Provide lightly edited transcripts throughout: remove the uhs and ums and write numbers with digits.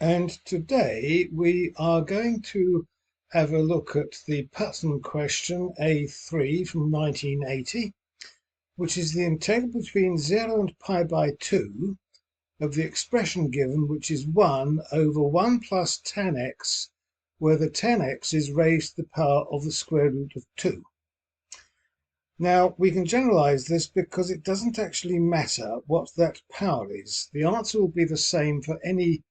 And today we are going to have a look at the Putnam question A3 from 1980, which is the integral between 0 and pi by 2 of the expression given, which is 1 over 1 plus tan x, where the tan x is raised to the power of the square root of 2. Now, we can generalize this because it doesn't actually matter what that power is. The answer will be the same for any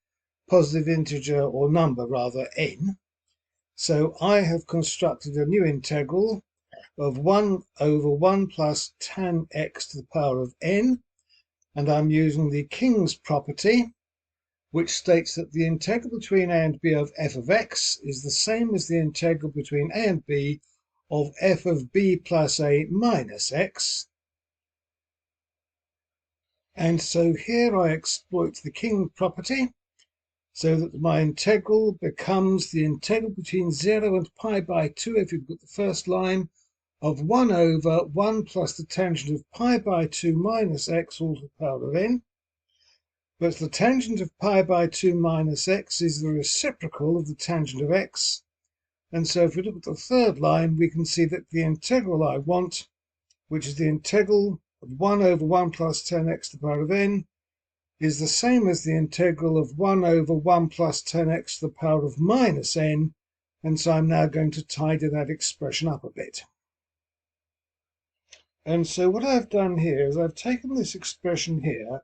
positive integer or number, rather, n. So I have constructed a new integral of 1 over 1 plus tan x to the power of n, and I'm using the King's property, which states that the integral between a and b of f of x is the same as the integral between a and b of f of b plus a minus x. And so here I exploit the King property, so that my integral becomes the integral between 0 and pi by 2, if you've got the first line, of 1 over 1 plus the tangent of pi by 2 minus x all to the power of n. But the tangent of pi by 2 minus x is the reciprocal of the tangent of x. And so if we look at the third line, we can see that the integral I want, which is the integral of 1 over 1 plus tan x to the power of n, is the same as the integral of 1 over 1 plus tan x to the power of minus n, and so I'm now going to tidy that expression up a bit. And so what I've done here is I've taken this expression here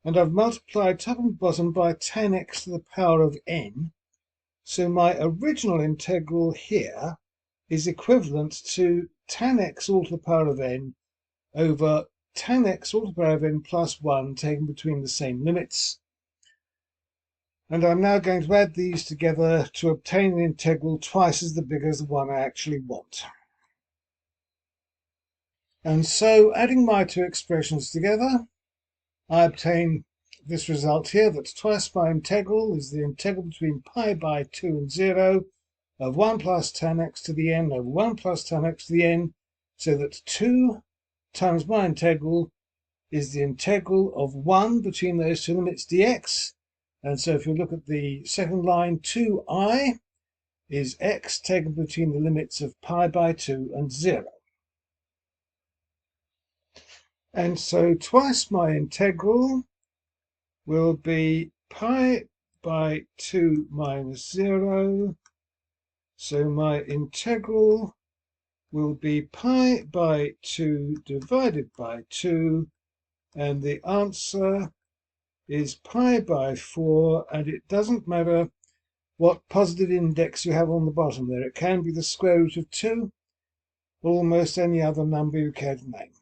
and I've multiplied top and bottom by tan x to the power of n. So my original integral here is equivalent to tan x all to the power of n over tan x all to the power of n plus 1 taken between the same limits. And I'm now going to add these together to obtain an integral twice as big as the one I actually want. And so, adding my two expressions together, I obtain this result here, that twice my integral is the integral between pi by 2 and 0 of 1 plus tan x to the n over 1 plus tan x to the n, so that 2 times my integral is the integral of 1 between those two limits dx. And so if you look at the second line, 2I is x taken between the limits of pi by 2 and 0. And so twice my integral will be pi by 2 minus 0. So my integral will be pi by 2 divided by 2, and the answer is pi by 4, and it doesn't matter what positive index you have on the bottom there. It can be the square root of 2, or almost any other number you care to name.